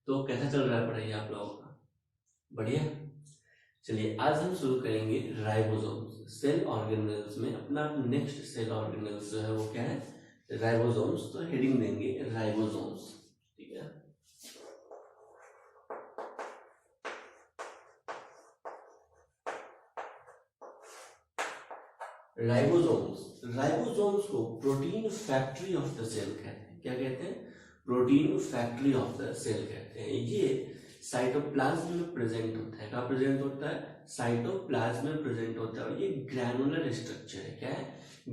तो कैसा चल रहा है पढ़ाई आप लोगों का? बढ़िया। चलिए आज हम शुरू करेंगे राइबोसोम्स। सेल ऑर्गेनेल्स में अपना नेक्स्ट सेल ऑर्गेनेल्स जो है वो क्या है? राइबोसोम्स। तो हेडिंग देंगे राइबोसोम्स। ठीक है। राइबोसोम्स को protein factory of the cell कहते हैं। क्या कहते हैं? Protein factory of the cell कहते हैं। ये साइटोप्लाज्म में प्रेजेंट होता है। कहाँ प्रेजेंट होता है? साइटोप्लाज्म में प्रेजेंट होता है। ये ग्रैनुलर स्ट्रक्चर है। क्या है?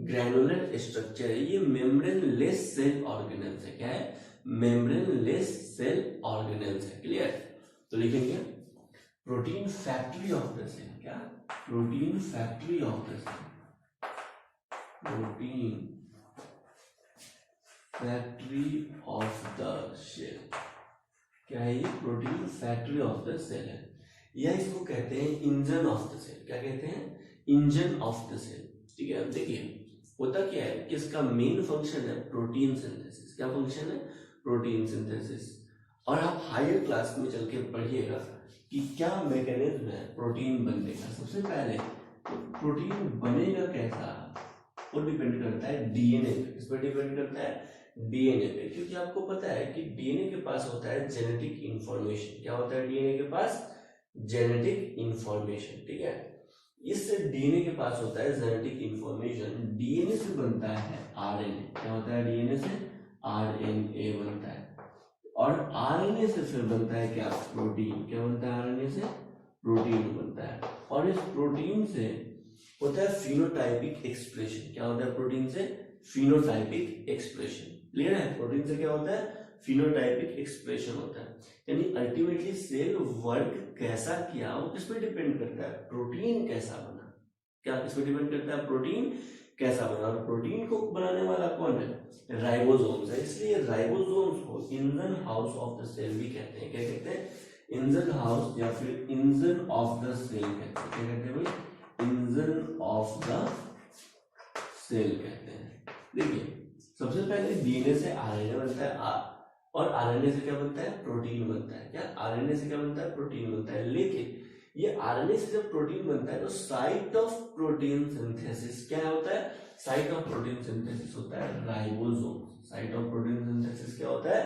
ग्रैनुलर स्ट्रक्चर है। ये मेम्ब्रेन लेस सेल ऑर्गेनेल्स है। क्या है? मेम्ब्रेन लेस सेल ऑर्गेनेल्स है। क्लियर? तो लिखेंगे protein factory of the cell. क्या? Protein factory of the cell. Protein factory of the cell. क्या है ये? Protein factory of the cell है। या इसको कहते हैं इंजन ऑफ द सेल। क्या कहते हैं? Engine of the cell. ठीक है। अब देखिए होता क्या है कि इसका मेन फंक्शन है प्रोटीन सिंथेसिस। क्या फंक्शन है? Protein synthesis. और आप हायर क्लास में चल के पढ़िएगा कि क्या मैकेनिज्म है प्रोटीन बनने का। सबसे पहले तो प्रोटीन बनेगा कैसा वो डिपेंड करता है डीएनए पे। किस पर डिपेंड करता है? डीएनए पे। क्योंकि आपको पता है कि डीएनए के पास होता है जेनेटिक इंफॉर्मेशन। क्या होता है डीएनए के पास? Genetic information. ठीक है। इस डीएनए के पास होता है जेनेटिक इंफॉर्मेशन। डीएनए से बनता है आरएनए। क्या होता है? डीएनए से आरएनए बनता है। और आरएनए से फिर बनता है क्या? प्रोटीन। क्या बनता है? आरएनए से प्रोटीन बनता है। और इस प्रोटीन से होता है फिनोटाइपिक एक्सप्रेशन। क्या होता है प्रोटीन से? Phenotypic expression. क्लियर है? प्रोटीन से क्या होता है? फिनोटाइपिक एक्सप्रेशन होता है। यानी अल्टीमेटली सेल वर्क कैसा किया वो किस पे डिपेंड करता है? प्रोटीन कैसा बना। क्या किस पे डिपेंड करता है? प्रोटीन कैसा बना। और प्रोटीन को बनाने वाला कौन है? राइबोसोम्स है। इसलिए राइबोसोम्स को engine house of the cell भी कहते हैं। क्या कहते हैं? इंजन हाउस या फिर इंजन ऑफ द सेल कहते हैं। क्या कहते हैं भाई? इंजन ऑफ द सेल कहते हैं। देखिए सबसे पहले डीएनए से आरएनए बनता है और आरएनए से क्या बनता है? प्रोटीन बनता है। क्या? आरएनए से क्या बनता है? प्रोटीन बनता है। लेकिन ये आरएनए से जब प्रोटीन बनता है तो साइट ऑफ प्रोटीन सिंथेसिस क्या होता है? साइट ऑफ प्रोटीन सिंथेसिस होता है ribosome. Site of protein synthesis क्या होता है?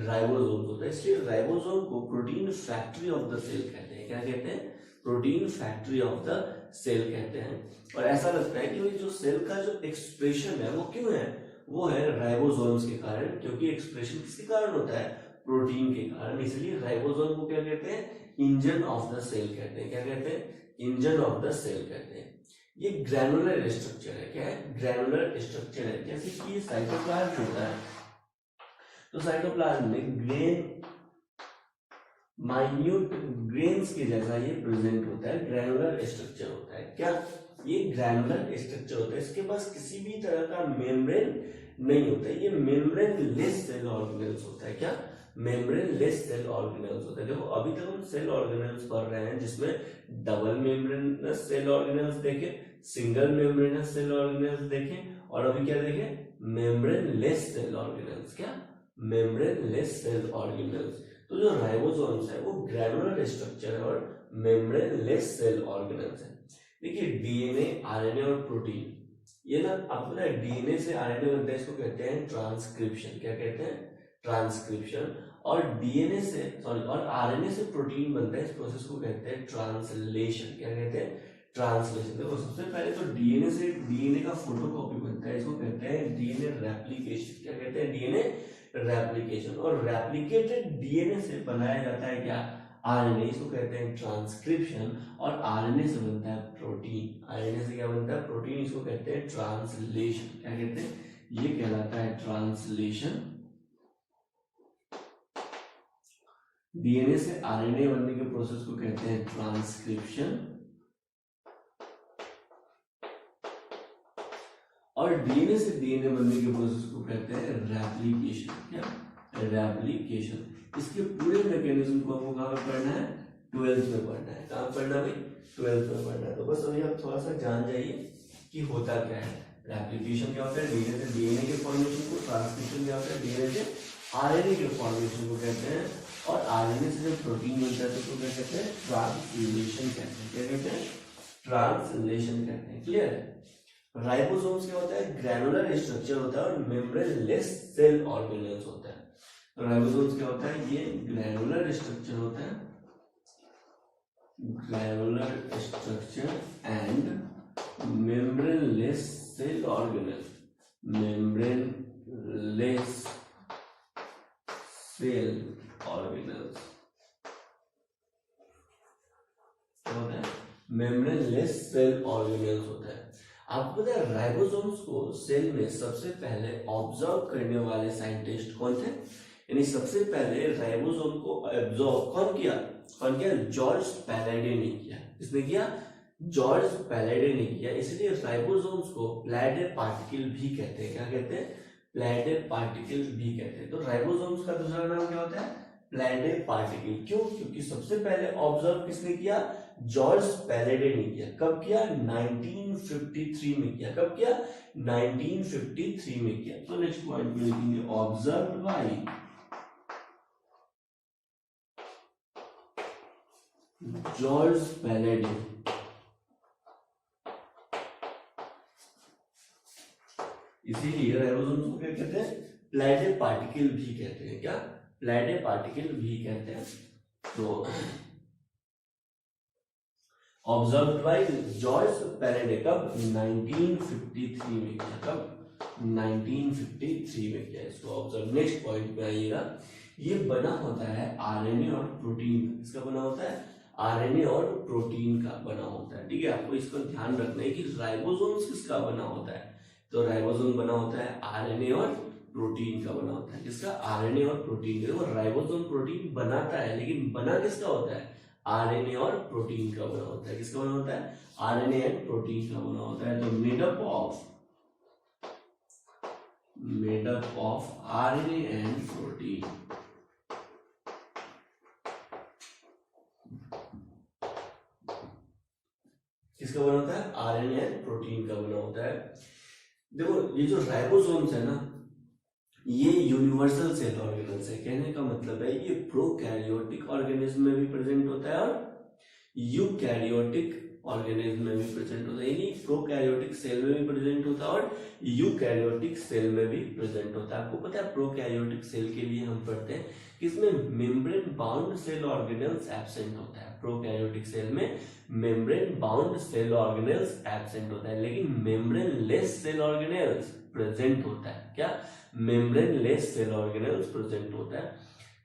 राइबोसोम होता है। इसलिए राइबोसोम को protein factory of the cell कहते हैं। क्या कहते हैं? Protein factory of the cell कहते हैं। और ऐसा लगता है कि जो सेल का जो एक्सप्रेशन है वो क्यों है? वो है राइबोसोम्स के कारण। क्योंकि एक्सप्रेशन किसके कारण होता है? प्रोटीन के कारण। इसलिए राइबोसोम को क्या कहते हैं? इंजन ऑफ द सेल कहते हैं। क्या कहते हैं? इंजन ऑफ द सेल कहते हैं। ये ग्रैनुलर स्ट्रक्चर है। क्या है? ग्रैनुलर स्ट्रक्चर है। जैसे कि साइटोप्लाज्म होता है तो साइटोप्लाज्म में ग्रेन माइन्यूट ग्रेन्स के जैसा ये प्रेजेंट होता है। ग्रैनुलर स्ट्रक्चर होता है। क्या? ये ग्रैनुलर स्ट्रक्चर होता है। इसके पास किसी भी तरह का मेम्ब्रेन नहीं होता है। ये मेम्ब्रेन लेस सेल ऑर्गेनेल्स होता है। क्या? मेम्ब्रेन लेस सेल ऑर्गेनेल्स होता है। देखो अभी तक हम सेल ऑर्गेनेल्स पढ़ रहे हैं जिसमें डबल मेम्ब्रेनस सेल ऑर्गेनेल्स देखे, सिंगल मेम्ब्रेनस सेल ऑर्गेनेल्स देखे, और अभी क्या देखे? Membrane less cell organelles. क्या? Membrane less cell organelles. तो जो राइबोसोम्स है वो ग्रैनुलर स्ट्रक्चर है और मेम्ब्रेन लेस सेल ऑर्गेनेल्स है। देखिए डीएनए, आरएनए और प्रोटीन ये ना आपको पता है डीएनए से आरएनए बनता है। इसको कहते हैं ट्रांसक्रिप्शन। क्या कहते हैं? ट्रांसक्रिप्शन। और डीएनए से और आरएनए से प्रोटीन बनता है। इस प्रोसेस को कहते हैं ट्रांसलेशन। क्या कहते हैं? ट्रांसलेशन। देखो सबसे पहले तो डीएनए से डीएनए का फोटोकॉपी बनता है। इसको कहते हैं डीएनए रेप्लिकेशन। क्या कहते हैं? DNA replication. और रेप्लिकेटेड डीएनए से बनाया जाता है क्या? आरएनए। इसको कहते हैं ट्रांसक्रिप्शन। और आरएनए से बनता है प्रोटीन। आरएनए से क्या बनता है? प्रोटीन। इसको कहते हैं ट्रांसलेशन। क्या कहते हैं? ये कहलाता है ट्रांसलेशन। डीएनए से आरएनए बनने के प्रोसेस को कहते हैं ट्रांसक्रिप्शन। और डीएनए से डीएनए बनने के प्रोसेस को कहते हैं रेप्लिकेशन। क्या? रेप्लिकेशन। इसके पूरे मैकेनिज्म को हमको कहाँ पे पढ़ना है? 12th में पढ़ना है। कहाँ पढ़ना भाई? 12th में पढ़ना है। तो बस अभी आप थोड़ा सा जान जाइए कि होता क्या है। रेप्लिकेशन क्या होता है? डीएनए से डीएनए के फॉर्मेशन को। ट्रांसक्रिप्शन क्या होता है? डीएनए से आरएनए के फॉर्मेशन को कहते हैं। और आरएनए से जब प्रोटीन बनता है तो उसको क्या कहते हैं, ट्रांसलेशन कहते हैं। क्या कहते हैं, ट्रांसलेशन कहते हैं। क्लियर है। राइबोसोम्स क्या होता है, ग्रैनुलर स्ट्रक्चर होता है और मेम्ब्रेनलेस सेल ऑर्गेनेल्स होता है। तो राइबोसोम्स क्या होता है, ये ग्रैनुलर स्ट्रक्चर होता है, granular structure and membraneless cell organelle, membraneless cell organelles होता है, मेम्ब्रेनलेस सेल ऑर्गेनेल्स होता है। आपको पता है राइबोसोम्स को सेल में सबसे पहले ऑब्जर्व करने वाले साइंटिस्ट कौन थे, यानी सबसे पहले राइबोसोम को ऑब्जर्व कौन किया, जॉर्ज पैलाडे ने किया। किसने किया, जॉर्ज पैलाडे ने किया। इसलिए राइबोसोम्स को प्लैडे पार्टिकल भी कहते हैं। क्या कहते हैं, प्लैडे पार्टिकल भी कहते हैं। तो राइबोसोम्स का दूसरा नाम क्या होता है, प्लैडे पार्टिकल। क्यों, क्योंकि सबसे पहले ऑब्जर्व किसने किया, जॉर्ज पैलाडे ने किया। कब किया, 1953 में किया। कब किया, 1953 में किया। तो नेक्स्ट पॉइंट में लिखेंगे ऑब्जर्व बाय जॉर्ज पैलाडे। इसीलिए राइबोसोम्स को क्या कहते हैं, प्लैडे पार्टिकल भी कहते हैं। क्या, प्लैडे पार्टिकल भी कहते हैं। तो ऑब्जर्व बाय जॉर्ज पैलाडे कब, 1953 में किया। कब, 1953 में किया इसको ऑब्जर्व। नेक्स्ट पॉइंट पे आइएगा, ये बना होता है आरएनए और प्रोटीन का। इसका बना होता है आरएनए और प्रोटीन का बना होता है। ठीक है, आपको इसको ध्यान रखना है कि राइबोसोम्स किसका बना होता है। तो राइबोसोम बना होता है आरएनए और प्रोटीन का बना होता है। किसका, आरएनए और प्रोटीन का। देखो राइबोसोम प्रोटीन बनाता है, लेकिन बना किसका होता है, आरएनए और प्रोटीन का बना होता है। किसका बना होता है, आरएनए एंड प्रोटीन का बना होता है। तो made up of RNA and protein. किसका बना होता है, आरएनए एंड प्रोटीन का बना होता है। देखो ये जो राइबोसोम्स है ना, ये यूनिवर्सल सेल ऑर्गेनल्स है। कहने का मतलब है ये प्रोकैरियोटिक ऑर्गेनिज्म में भी प्रेजेंट होता है और यूकैरियोटिक ऑर्गेनिज्म में भी प्रेजेंट होता है। यानी प्रोकैरियोटिक सेल में भी प्रेजेंट होता है और यूकैरियोटिक सेल में भी प्रेजेंट होता है। आपको पता है प्रोकैरियोटिक सेल के लिए हम पढ़ते हैं कि इसमें membrane bound cell organelles absent होता है। प्रोकैरियोटिक सेल में membrane bound cell organelles absent होता है, लेकिन membrane less cell organelles present होता है। क्या, membrane less cell organelles present होता है।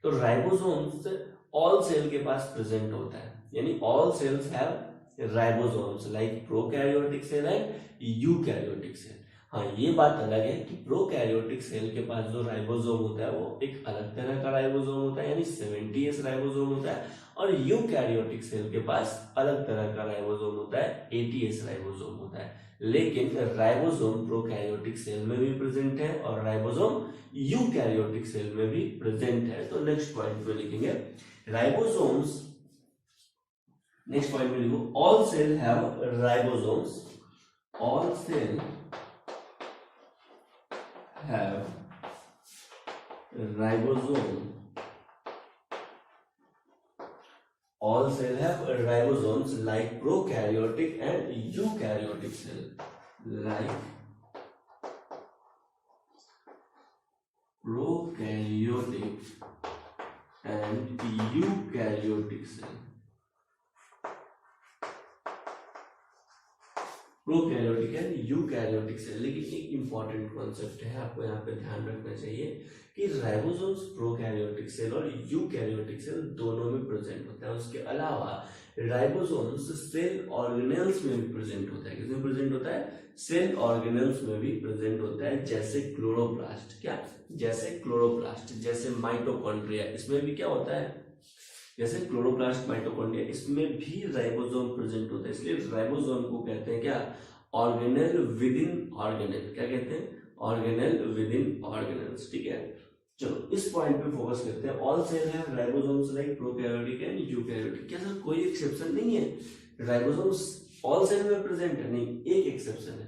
तो राइबोसोम्स ऑल सेल के पास प्रेजेंट होता है, यानी all cells have ribosomes like prokaryotic cell and eukaryotic cell. हाँ, ये बात अलग है कि प्रोकैरियोटिक सेल के पास जो राइबोसोम होता है वो एक अलग तरह का राइबोसोम होता है, यानी 70S राइबोसोम होता है। और यूकैरियोटिक सेल के पास अलग तरह का राइबोसोम होता है, 80S राइबोसोम होता है। लेकिन राइबोसोम प्रोकैरियोटिक सेल में भी प्रेजेंट है और राइबोसोम यूकैरियोटिक सेल में भी प्रेजेंट है। तो नेक्स्ट पॉइंट पे लिखेंगे राइबोसोम्स। नेक्स्ट पॉइंट में लिखो all cell have ribosomes, all cell have ribosome, all cell have ribosomes like prokaryotic and eukaryotic cell, like prokaryotic and eukaryotic cell। Prokaryotic and eukaryotic cell. लेकिन एक important concept है, आपको यहाँ पे ध्यान रखना चाहिए कि राइबोसोम्स प्रोकैरियोटिक सेल और यूकैरियोटिक सेल दोनों में प्रेजेंट होता है। उसके अलावा राइबोसोम्स सेल ऑर्गेनेल्स में भी प्रेजेंट होता है। किसमें प्रेजेंट होता है, सेल ऑर्गेनेल्स में भी प्रेजेंट होता है, जैसे क्लोरोप्लास्ट। क्या, जैसे क्लोरोप्लास्ट, जैसे माइटोकॉन्ड्रिया, इसमें भी क्या होता है, जैसे क्लोरोप्लास्ट माइटोकॉन्ड्रिया, इसमें भी राइबोसोम प्रेजेंट होता है। इसलिए राइबोसोम को कहते हैं क्या, ऑर्गेनेल विद इन ऑर्गेनेल। क्या कहते हैं, ऑर्गेनेल विद इन ऑर्गेनेल्स। ठीक है, चलो इस पॉइंट पे फोकस करते हैं। All cell have ribosomes like prokaryotic and eukaryotic. क्या सर कोई एक्सेप्शन नहीं है, राइबोसोम्स ऑल सेल में प्रेजेंट है? नहीं, एक एक्सेप्शन है।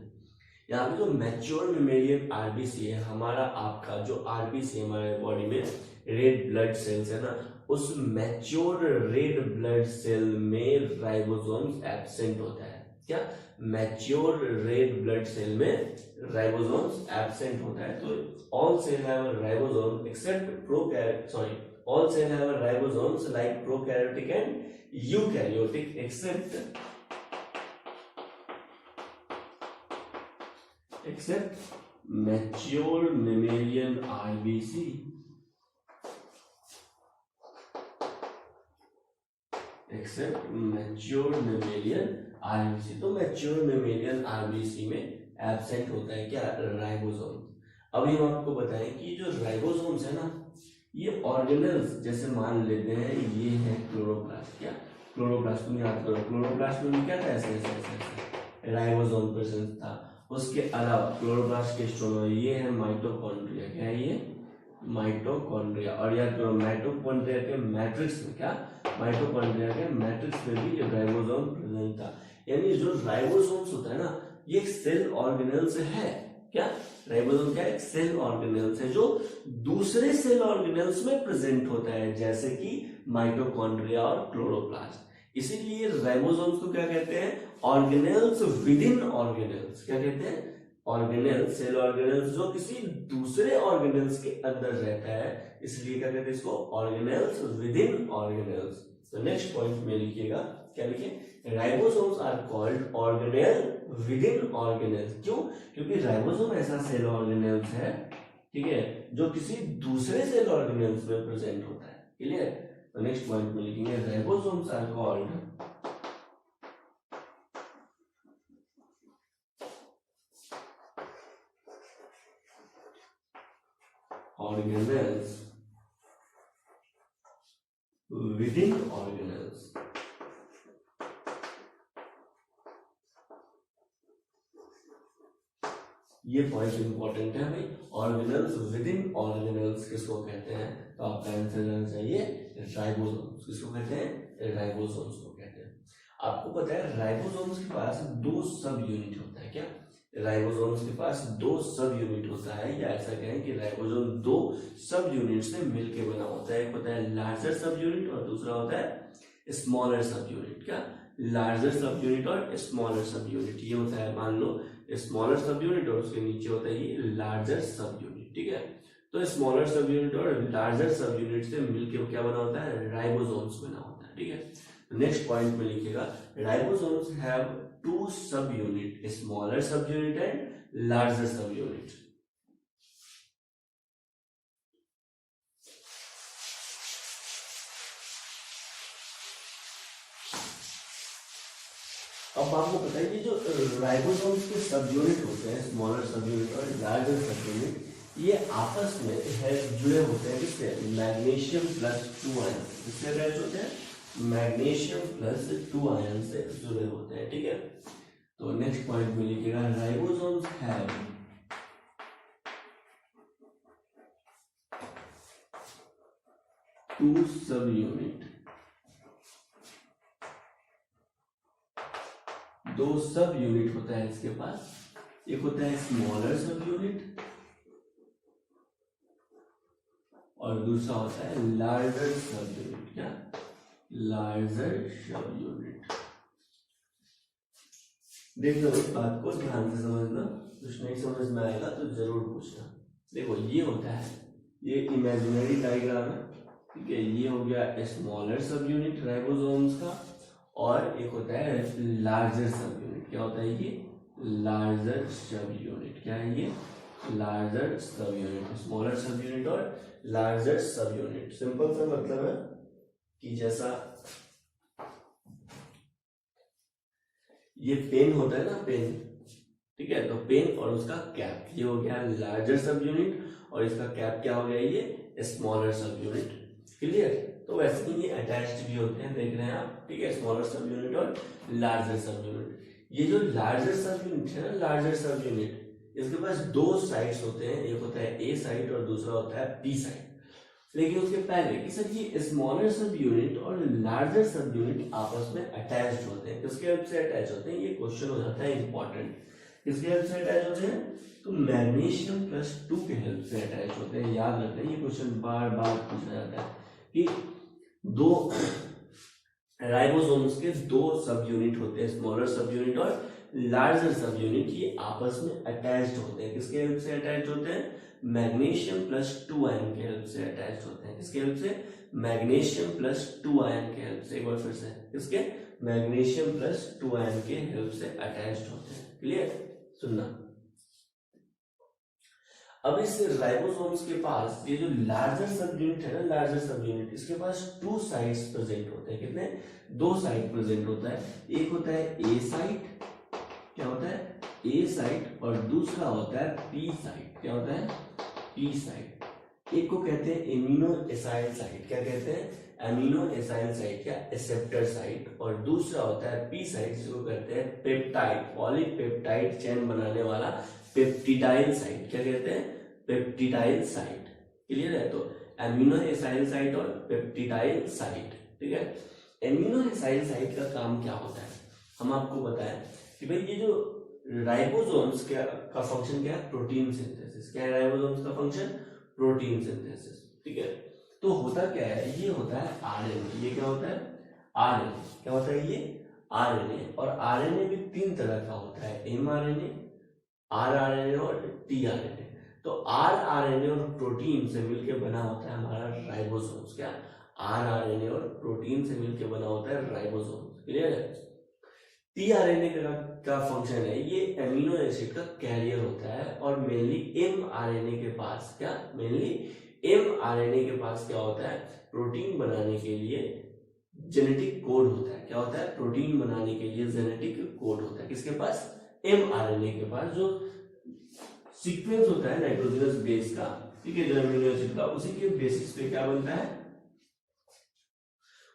यहाँ पे जो मैच्योर मेमेलियन आरबीसी है, हमारा आपका जो आरबीसी है हमारे बॉडी में रेड ब्लड सेल्स है ना, उस मैच्योर रेड ब्लड सेल में राइबोसोम्स एब्सेंट होता है। क्या? मैच्योर रेड ब्लड सेल में राइबोसोम्स एब्सेंट होता है। तो all cell have ribosome except all cell have ribosomes like prokaryotic and eukaryotic except mature mammalian RBC. Except mature mammalian RBC. तो mature mammalian RBC में absent होता है क्या? Ribosome. अभी हम आपको बताएं कि जो राइबोसोम्स है ना, ये ऑर्गेनल्स, जैसे मान लेते हैं ये है क्लोरोप्लास्ट। क्या? क्लोरोप्लास्ट में याद करो, क्लोरोप्लास्ट में क्या था? ऐसे राइबोसोम प्रेजेंट था। उसके अलावा क्लोरोप्लास्ट के स्ट्रोमा ये है माइटोकॉन्ड्रिया। क्या है ये? माइटोकॉन्ड्रिया। और याद करो माइटोकॉन्ड्रिया के मैट्रिक्स में, क्या? माइटोकॉन्ड्रिया के मैट्रिक्स में भी राइबोसोम प्रेजेंट था। यानी जो राइबोसोम्स होता है ना, ये सेल ऑर्गेनल्स है। क्या? राइबोसोम क्या है? सेल ऑर्गेनल्स है जो दूसरे सेल ऑर्गेनल्स में प्रेजेंट होता है, जैसे कि माइटोकॉन्ड्रिया और क्लोरोप्लास्ट। इसीलिए राइबोसोम्स को क्या कहते हैं? Organelles within organelles. क्या कहते हैं? ऑर्गेनल्स, सेल ऑर्गेनल्स जो किसी दूसरे ऑर्गेनल्स के अंदर रहता है, इसलिए क्या कहते हैं इसको? Organelles within organelles. तो नेक्स्ट पॉइंट में लिखिएगा, क्या लिखे? Ribosomes are called organelle within organelles. क्यों? क्योंकि राइबोसोम ऐसा सेल ऑर्गेनल्स है, ठीक है, जो किसी दूसरे सेल ऑर्गेनल्स में प्रेजेंट होता है। क्लियर? तो नेक्स्ट पॉइंट में लिखेंगे ribosomes are called organelles within organelles. ये पॉइंट इंपॉर्टेंट है भाई। ऑर्गेनल्स विद इन ऑर्गेनल्स किसको कहते हैं? तो आपका आंसर रहना चाहिए राइबोसोम्स। किसको कहते हैं? राइबोसोम्स को कहते हैं। आपको पता है राइबोसोम्स के पास दो सब यूनिट होता है। क्या? राइबोसोम्स के पास दो सब यूनिट होता है, या ऐसा कहें कि राइबोसोम दो सब यूनिट से मिलकर बना होता है। एक होता है लार्जर सब यूनिट और दूसरा होता है स्मॉलर सब यूनिट। क्या? लार्जर सब यूनिट और स्मॉलर सब यूनिट। ये होता है मान लो स्मॉलर सब यूनिट और उसके नीचे होता है ये लार्जर सब यूनिट। ठीक है? तो स्मॉलर सब यूनिट और लार्जर सब यूनिट से मिलकर क्या बना होता है? राइबोसोम्स बना होता है। ठीक है? नेक्स्ट पॉइंट में लिखिएगा ribosomes have two subunit, smaller subunit and larger subunit. अब आपको पता है कि जो राइबोसोम्स के सब यूनिट होते हैं, स्मॉलर सब यूनिट और लार्जर सब यूनिट, ये आपस में है जुड़े होते हैं। किससे? Magnesium plus 2 ion. किससे अटैच होते हैं? मैग्नीशियम प्लस 2 आयन से जुड़े होते हैं। ठीक है? तो नेक्स्ट पॉइंट में लिखिएगा ribosomes have two subunit. दो सब यूनिट होता है इसके पास। एक होता है स्मॉलर सब यूनिट और दूसरा होता है लार्जर सब यूनिट। क्या? लार्जर सब यूनिट। देख लो इस बात को ध्यान से समझना, कुछ नहीं समझ में आएगा तो जरूर पूछना। देखो ये होता है, ये इमेजिनरी डायग्राम है। ठीक है? ये हो गया स्मॉलर सब यूनिट राइबोसोम्स का, और एक होता है लार्जर सब यूनिट। क्या होता है ये? लार्जर सब यूनिट। क्या है ये? Larger subunit. स्मॉलर सब यूनिट और लार्जर सब यूनिट। सिंपल सा मतलब है कि जैसा ये पेन होता है ना, पेन, ठीक है, तो पेन और उसका कैप, ये हो गया लार्जर सब यूनिट और इसका कैप क्या हो गया? ये स्मॉलर सब यूनिट। क्लियर? तो वैसे ही ये अटैच्ड भी होते हैं, देख रहे हैं आप। ठीक है? स्मॉलर सब यूनिट और लार्जर सब यूनिट। ये जो लार्जर सब यूनिट है ना, लार्जर सब यूनिट, इसके पास दो साइड्स होते हैं। एक होता है ए साइड और दूसरा होता है बी साइड। लेकिन उसके पहले कि सर ये स्मॉलर सब यूनिट और लार्जर सब यूनिट आपस में अटैच्ड होते हैं, किसके हेल्प से अटैच होते हैं? ये क्वेश्चन हो जाता है इंपॉर्टेंट किसके हेल्प से अटैच होते हैं? तो मैग्नीशियम प्लस 2 के हेल्प से अटैच होते हैं। याद रखना, ये क्वेश्चन बार बार पूछा जाता है कि दो राइबोसोम्स के दो सब यूनिट होते हैं, स्मॉलर सब यूनिट और लार्जर सब यूनिट, ये आपस में अटैच्ड होते हैं। किसके हेल्प से अटैच होते हैं? मैग्नीशियम प्लस 2 आयन के हेल्प से अटैच होते हैं। किसके हेल्प से? मैग्नीशियम प्लस 2 आयन के हेल्प से। एक बार फिर से, किसके? मैग्नीशियम प्लस 2 आयन के हेल्प से अटैच्ड होते हैं। क्लियर? सुनना, अब इस राइबोसोम्स के पास ये जो लार्जर सब यूनिट है ना, लार्जर सब यूनिट, इसके पास 2 साइट्स प्रेजेंट होते हैं। कितने? 2 साइट प्रेजेंट होता है। एक होता है ए साइट, क्या होता है? ए साइट, और दूसरा होता है पी साइट। क्या होता है? P site. एक को कहते हैं एमिनो एसाइल साइट। क्या कहते हैं? एमिनो एसाइल साइट या एक्सेप्टर साइट। और दूसरा होता है पी साइट, जिसको कहते हैं पेप्टाइड, पॉलीपेप्टाइड चेन बनाने वाला पेप्टिडाइल साइट। क्या कहते हैं? Peptidyl site. क्लियर है? तो एमिनो एसाइल साइट और पेप्टिडाइल साइट। ठीक है, एमिनो एसाइल साइट का काम क्या होता है? हम आपको बताएं कि भाई ये जो राइबोसोम्स का फंक्शन क्या है? Protein synthesis. क्या है राइबोसोम्स का फंक्शन? Protein synthesis. ठीक है, तो होता क्या है? ये होता है आरएनए। ये क्या होता है? आरएनए। क्या होता है ये? आरएनए। और आरएनए भी 3 तरह का होता है, एमआरएनए, आरआरएनए और टीआरएनए। तो आरआरएनए और प्रोटीन से मिलकर बना होता है हमारा राइबोसोम्स। क्या? आरआरएनए और प्रोटीन से मिलकर बना होता है राइबोसोम्स। क्लियर है? टीआरएनए का फंक्शन है, ये एमिनो एसिड का कैरियर होता है। और मेनली एमआरएनए के पास, क्या? मेनली एमआरएनए के पास क्या होता है? प्रोटीन बनाने के लिए जेनेटिक कोड होता है। क्या होता है? प्रोटीन बनाने के लिए जेनेटिक कोड होता है। किसके पास? एमआरएनए के पास। जो सीक्वेंस होता है नाइट्रोजनस बेस का, ठीक है, जो एमिनो एसिड का, उसी के बेसिस पे क्या बनता है?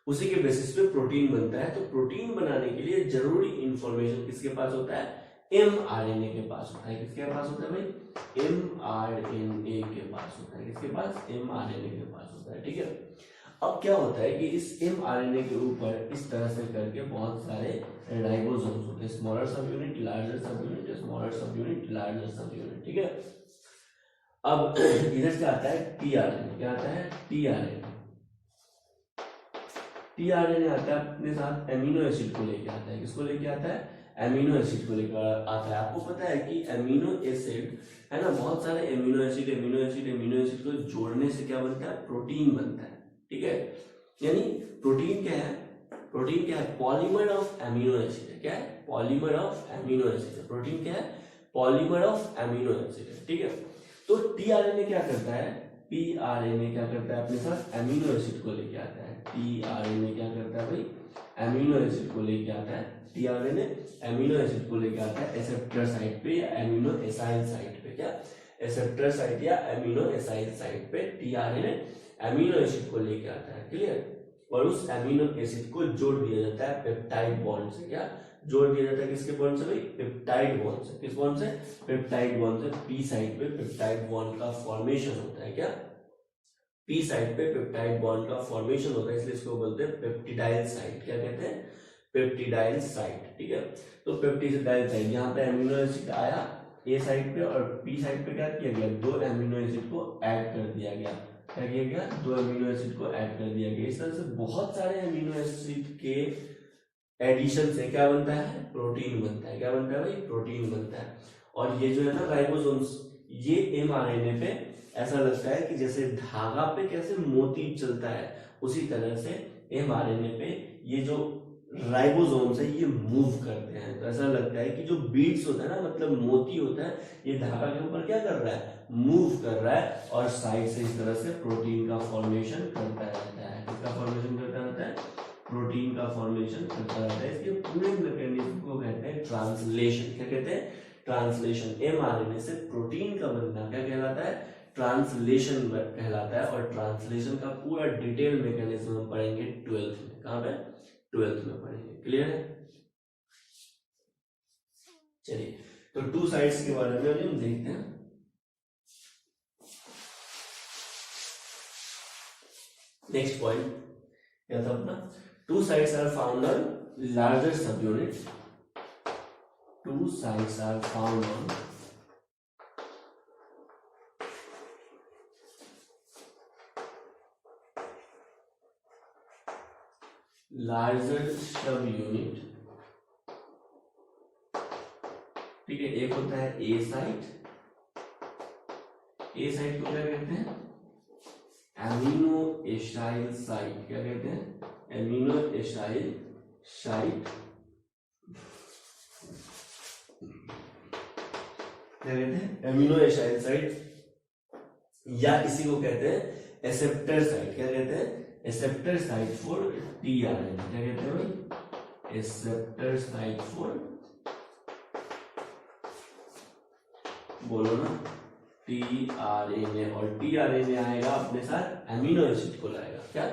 उसी के बेसिस पे प्रोटीन बनता है। तो प्रोटीन बनाने के लिए जरूरी इंफॉर्मेशन किसके पास होता है? एमआरएनए के पास होता है। किसके पास होता है भाई? एमआरएनए के पास होता है। किसके पास? एमआरएनए के पास होता है। ठीक है, अब क्या होता है कि इस एमआरएनए के ऊपर इस तरह से करके बहुत सारे राइबोसोम्स होते हैं, स्मॉलर सब unit, larger subunit, smaller सब यूनिट, लार्जर सब यूनिट। ठीक है, अब इधर से आता है टीआरएनए। क्या आता है? टीआरएनए। टीआरएनए आता है अपने साथ एमिनो एसिड को लेके आता है। किसको लेके आता है? एमिनो एसिड को लेकर आता है। आपको पता है कि एमिनो एसिड है ना, बहुत सारे एमिनो एसिड को जोड़ने से क्या बनता है? प्रोटीन बनता है। ठीक है, यानी प्रोटीन क्या है? प्रोटीन क्या है? पॉलीमर ऑफ एमिनो एसिड है। क्या है? पॉलीमर ऑफ एमिनो एसिड है। प्रोटीन क्या है? पॉलीमर ऑफ एमिनो एसिड है। ठीक है, तो टीआरएनए क्या करता है? टीआरएनए क्या करता है? अपने साथ एमिनो एसिड को लेके आता है। टीआरएनए क्या करता है भाई? एमिनो एसिड को लेके आता है। टीआरएनए एमिनो एसिड को लेके आता है एक्सेप्टर साइट पे या एमिनो एसाइल साइट पे। क्या? एक्सेप्टर साइट या एमिनो एसाइल साइट पे टीआरएनए एमिनो एसिड को लेके आता है। क्लियर? और उस एमिनो एसिड को जोड़ दिया जाता है पेप्टाइड बॉन्ड से। क्या जोड़ दिया जाता है? किसके बॉन्ड से भाई? पेप्टाइड बॉन्ड से। किस बॉन्ड से? पेप्टाइड बॉन्ड से। पी साइड पे पेप्टाइड बॉन्ड का फॉर्मेशन होता है। क्या? पी साइड पे पेप्टाइड बॉन्ड का फॉर्मेशन होता है, इसलिए इसको बोलते हैं पेप्टिडाइल साइट। क्या कहते हैं? Peptidyl site. ठीक है, तो पेप्टिडाइल साइट, यहाँ पे एमिनो एसिड आया ए साइड पे और पी साइड पे क्या किया गया? 2 एमिनो एसिड को ऐड कर दिया गया। क्या किया गया? 2 एमिनो एसिड को ऐड कर दिया गया। इस तरह से बहुत सारे एमिनो एसिड के एडिशन से क्या बनता है? प्रोटीन बनता है। क्या बनता है भाई? प्रोटीन बनता है। और ये जो है ना राइबोसोम्स, ये एमआरएनए पे ऐसा लगता है कि जैसे धागा पे कैसे मोती चलता है, उसी तरह से एमआरएनए पे ये जो राइबोसोम्स है ये मूव करते हैं। तो ऐसा लगता है कि जो बीड्स होता है ना, मतलब मोती होता है, ये धागा के ऊपर क्या कर रहा है? मूव कर रहा है और साइड से इस तरह से प्रोटीन का फॉर्मेशन करता रहता है। किसका फॉर्मेशन करता रहता है? प्रोटीन का फॉर्मेशन करता रहता है। इसके पूरे मैकेनिज्म को कहते हैं ट्रांसलेशन। क्या कहते हैं? ट्रांसलेशन। एमआरएनए से प्रोटीन का बनना क्या कहलाता है? ट्रांसलेशन कहलाता है। और ट्रांसलेशन का पूरा डिटेल मैकेनिज्म हम पढ़ेंगे 12th में। कहां पे? 12th में पढ़ेंगे। क्लियर है? चलिए, तो 2 साइड्स के बारे में हम देखते हैं। नेक्स्ट पॉइंट क्या था अपना? 2 sides are found on larger subunit two sites are found on larger subunit, ठीक है। एक होता है ए साइट, ए साइट को क्या कहते हैं, एमिनो एसाइल साइट, क्या कहते हैं, एमिनो एसाइल साइट, क्या कहते हैं, एमिनो एसाइल साइट, या इसी को कहते हैं एसेप्टर साइट, क्या कहते हैं, एसेप्टर साइट फॉर टीआरएनए, क्या कहते हैं भाई, एसेप्टर साइट फॉर, बोलो ना, टीआरएनए, और टीआरएनए आएगा अपने साथ एमिनो एसिड को लाएगा, क्या,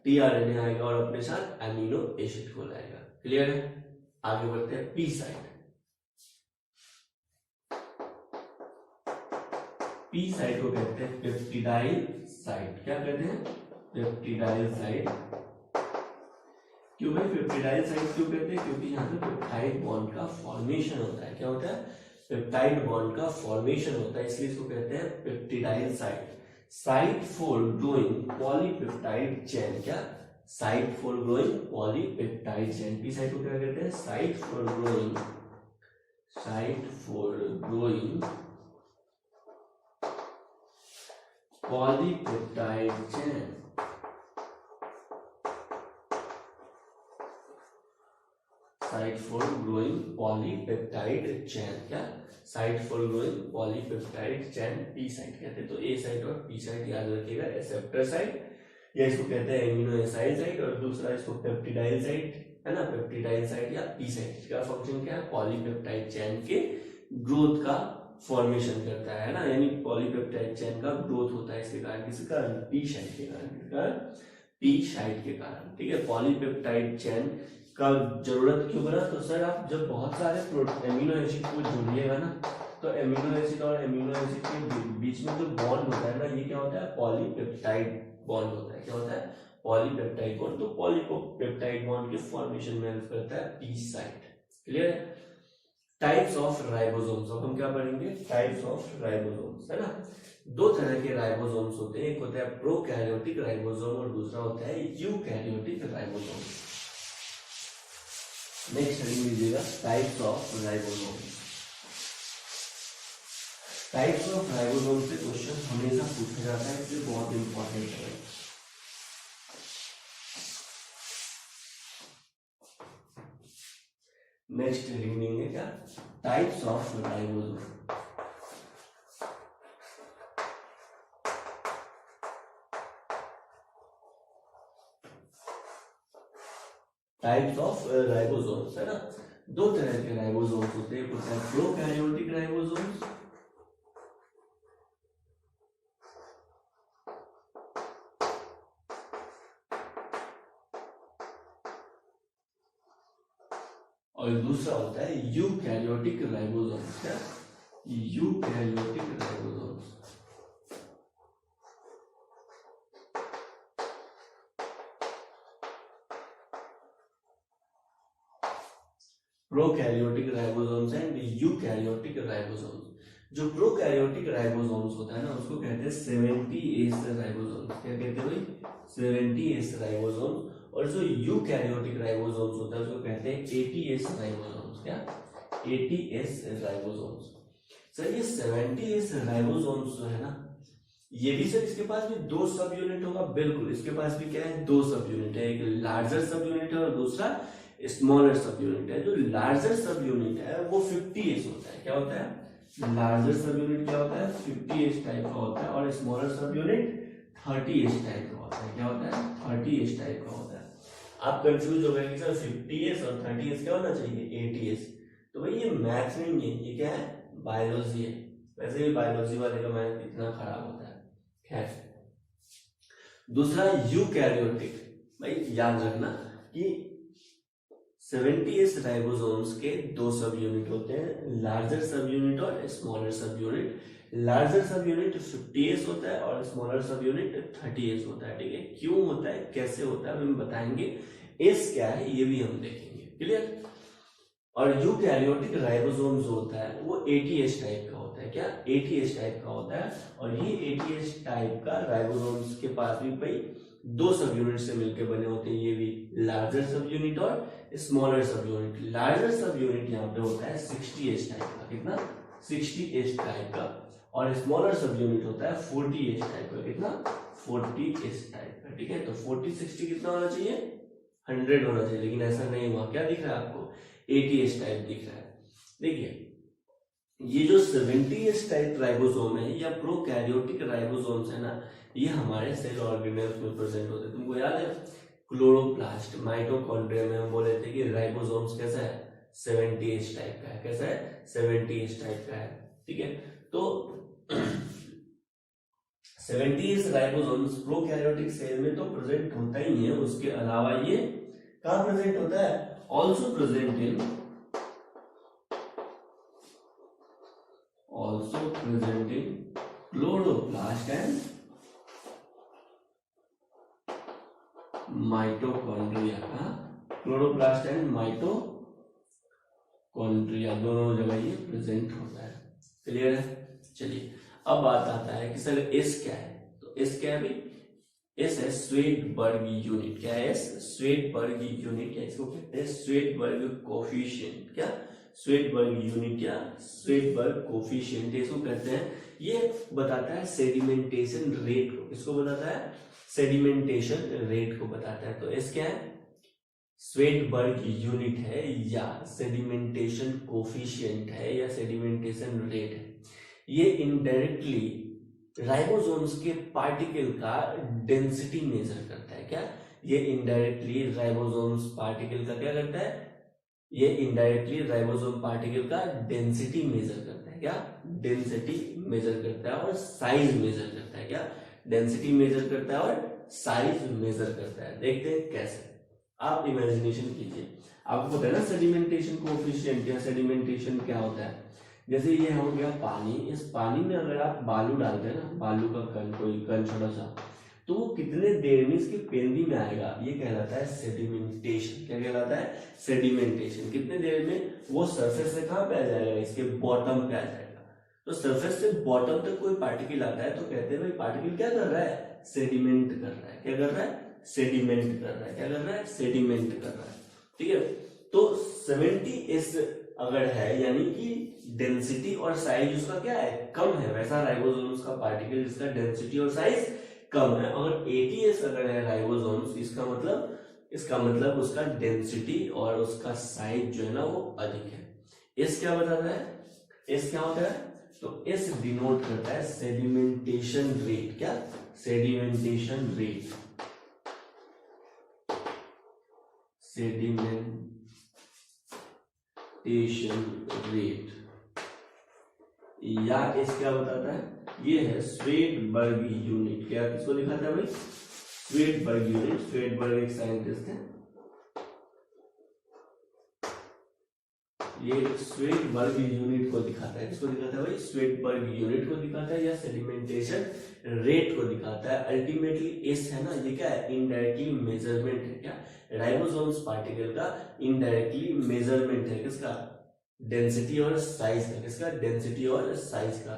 टीआरएनए आएगा और अपने साथ एमिनो एसिड को लाएगा। क्लियर है? आगे बढ़ते हैं पी साइट। पी साइट को कहते हैं पेप्टिडाइल साइट, क्या कहते हैं, पेप्टिडाइल साइट। क्यों भाई पेप्टिडाइल साइट क्यों कहते हैं, क्योंकि यहाँ पे पेप्टाइड बॉन्ड का फॉर्मेशन होता है, क्या होता है, पेप्टाइड बॉन्ड का फॉर्मेशन होता है, इसलिए इसको कहते हैं peptidyl site. Site for growing polypeptide chain, क्या, site for growing polypeptide chain. P site को क्या कहते हैं, site for growing polypeptide chain. Site for growing polypeptide chain, क्या, site for growing polypeptide chain, P site कहते हैं। तो A site और पी साइट याद रखिएगा, एसेप्टर साइट या इसको कहते हैं एमिनो एसाइल साइट, और दूसरा इसको पेप्टिडाइल साइट, है ना, पेप्टिडाइल साइट या पी साइट का फंक्शन क्या है, पॉलीपेप्टाइड चेन के ग्रोथ का फॉर्मेशन करता है ना, यानी पॉलीपेप्टाइड चेन का ग्रोथ होता है इसके कारण, किसके कारण, पी साइट के कारण, पी साइट के कारण, ठीक है। पॉलीपेप्टाइड चेन का जरूरत क्यों बना, तो सर आप जब बहुत सारे एमिनो एसिड को जोड़िएगा ना, तो एमिनो एसिड और एमिनो एसिड के बीच में जो बॉन्ड होता है ना, ये क्या होता है, पॉलीपेप्टाइड बॉन्ड होता है, क्या होता है, पॉलीपेप्टाइड बॉन्ड। तो पॉलीपेप्टाइड बॉन्ड के फॉर्मेशन में हेल्प करता है पी साइट। क्लियर है? टाइप्स ऑफ राइबोसोम्स, अब हम क्या पढ़ेंगे, टाइप्स ऑफ राइबोसोम्स, है ना। दो तरह के राइबोसोम्स होते हैं, एक होता है प्रोकैरियोटिक राइबोसोम और दूसरा होता है यूकैरियोटिक राइबोसोम। नेक्स्ट हेडिंग लीजिएगा, types of ribosomes. Types of ribosome से क्वेश्चन हमेशा पूछा जाता है, इसलिए बहुत इंपॉर्टेंट है। नेक्स्ट हेडिंग लेंगे क्या, types of ribosome. Types of ribosomes, है ना। दो तरह के राइबोसोम्स होते हैं, होता है प्रोकैरियोटिक राइबोसोम्स और दूसरा होता है यूकैरियोटिक राइबोसोम्स, क्या, eukaryotic ribosomes. Prokaryotic ribosomes and eukaryotic ribosomes. जो प्रोकैरियोटिक राइबोसोम्स होता है ना, उसको कहते हैं 70S राइबोसोम्स, क्या कहते हैं भाई, 70S राइबोसोम्स। और जो यूकैरियोटिक राइबोसोम्स होता है उसको कहते हैं 80S राइबोसोम्स, क्या, 80S राइबोसोम्स। सर ये 70S राइबोसोम्स जो है ना, ये भी सर इसके पास भी दो सब यूनिट होगा, बिल्कुल इसके पास भी क्या है, दो सब यूनिट है, एक लार्जर सब यूनिट है और दूसरा स्मॉलर सब यूनिट है। जो लार्जर सब यूनिट है वो 50S होता है, क्या होता है, लार्जर सब यूनिट क्या होता है, 50S टाइप का होता है, और स्मॉलर सब यूनिट 30S टाइप का होता है, क्या होता है, 30S टाइप का होता है। आप कंफ्यूज हो गए कि सर 50S और 30S क्या होना चाहिए, 80S। तो भाई ये मैथ नहीं है, ये क्या है, बायोलॉजी है। वैसे भी बायोलॉजी वाले का मैथ इतना खराब होता है। खैर, दूसरा यूकैरियोटिक, भाई याद रखना कि 70S राइबोसोम्स के दो सब यूनिट होते हैं, लार्जर सब यूनिट और स्मॉलर सब यूनिट। लार्जर सब यूनिट 50S होता है और स्मॉलर सब यूनिट 30S होता है, ठीक है। क्यों होता है, कैसे होता है, हम बताएंगे। एस क्या है ये भी हम देखेंगे। क्लियर? और यूकैरियोटिक राइबोसोम जो होता है वो एटीएच टाइप का होता है। क्या? एटीएच टाइप का होता है। और ये एटीएच टाइप का राइबोसोम्स के पास भी भाई दो सब यूनिट से मिलकर बने होते हैं, ये भी लार्जर सब यूनिट और स्मॉलर सब यूनिट। लार्जर सब यूनिट यहाँ पे होता है 60H टाइप का, कितना? 60H टाइप का। और स्मॉलर सब यूनिट होता है 40H टाइप का, कितना? 40H टाइप का। ठीक है, तो 40 60 कितना होना चाहिए? 100 होना चाहिए, लेकिन ऐसा नहीं हुआ। क्या दिख रहा है आपको? 80H टाइप दिख रहा है। देखिए ये जो 70H टाइप राइबोसोम है या प्रोकैरियोटिक राइबोसोम्स है ना, ये हमारे सेल ऑर्गेनेल्स में प्रेजेंट होते हैं। तुमको याद है क्लोरोप्लास्ट माइटोकॉन्ड्रिया में हम बोले थे कि राइबोसोम्स कैसा है? 70H टाइप का है। कैसा है? 70H टाइप का है। ठीक है, तो 70H राइबोसोम्स प्रोकैरियोटिक सेल में तो प्रेजेंट होता ही है, उसके अलावा ये कहाँ प्रेजेंट होता है? Also present in chloroplast and mitochondria का। क्लोरोप्लास्ट एंड माइटोकॉन्ड्रिया दोनों जगह ये प्रेजेंट होता है। क्लियर है? चलिए अब बात आता है कि सर एस क्या है। तो एस क्या है भाई? एस है स्वेडबर्ग यूनिट। क्या है? Svedberg unit. इसको कहते हैं स्वेडबर्ग कोफिशिएंट। क्या? स्वेडबर्ग यूनिट या स्वेडबर्ग कोफिशिएंट इसको कहते हैं। ये बताता है सेडिमेंटेशन रेट को। किसको बताता है? सेडिमेंटेशन रेट को बताता है। तो एस क्या है? स्वेडबर्ग यूनिट है या सेडिमेंटेशन कोफिशिएंट है या सेडिमेंटेशन रेट है। ये इनडायरेक्टली राइबोसोम्स के पार्टिकल का डेंसिटी मेजर करता है। क्या? ये इनडायरेक्टली राइबोसोम्स पार्टिकल का क्या करता है? ये इनडायरेक्टली राइबोसोम पार्टिकल का डेंसिटी मेजर करता है। क्या? डेंसिटी मेजर करता है और साइज मेजर करता है। क्या? डेंसिटी मेजर करता है और साइज मेजर करता है। देखते हैं कैसे। आप इमेजिनेशन कीजिए, आपको पता है ना सेडिमेंटेशन कोएफिशिएंट या सेडिमेंटेशन क्या होता है। जैसे ये हो गया पानी, इस पानी में अगर आप बालू डालते हैं ना, बालू का कण, कोई कण छोटा सा, तो वो कितने देर में इसकी पेंदी में आएगा, ये कहलाता है सेडिमेंटेशन। क्या कहलाता है? सेडिमेंटेशन। कितने देर में वो सरफेस से कहाँ पे आ जाएगा? इसके बॉटम पे आ जाएगा। तो सरफेस से बॉटम तक कोई पार्टिकल आता है तो कहते हैं भाई पार्टिकल क्या कर रहा है? सेडिमेंट कर रहा है। क्या कर रहा है? सेडिमेंट कर रहा है। क्या कर रहा है? सेडिमेंट कर रहा है। ठीक है, तो 70S अगर है यानी कि डेंसिटी और साइज उसका क्या है? कम है। वैसा राइबोसोम्स का पार्टिकल जिसका डेंसिटी और साइज कम है। और 80S अगर है राइबोसोम्स, इसका मतलब उसका डेंसिटी और उसका साइज जो है ना वो अधिक है। एस क्या बताता है? एस क्या होता है? तो एस डिनोट करता है सेडिमेंटेशन रेट। क्या? Sedimentation rate. सेडिमेंटेशन रेट या इस क्या बताता है? ये है स्वेडबर्ग यूनिट। क्या किसको दिखाता है भाई? Svedberg unit. स्वेडबर्ग एक साइंटिस्ट है। ये स्वेडबर्ग यूनिट को दिखाता है। किसको दिखाता है भाई? स्वेडबर्ग यूनिट को दिखाता है या सेडिमेंटेशन रेट को दिखाता है। अल्टीमेटली एस है ना, ये क्या है? इनडायरेक्टली मेजरमेंट है। क्या? राइबोसोम्स पार्टिकल का इनडायरेक्टली मेजरमेंट है। किसका? डेंसिटी और साइज का। किसका? डेंसिटी और साइज का।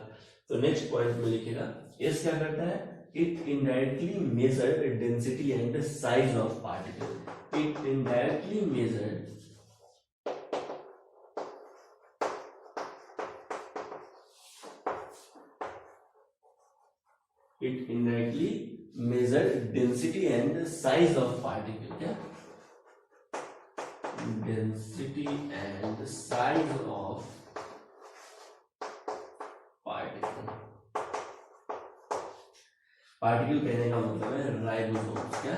तो नेक्स्ट पॉइंट में लिखेगा एस क्या करता है? It indirectly measure density and size of particle. It indirectly measure it indirectly measure density and size of particle. क्या? Density and size of particle. Particle कहने का मतलब है राइबोसोम्स। क्या?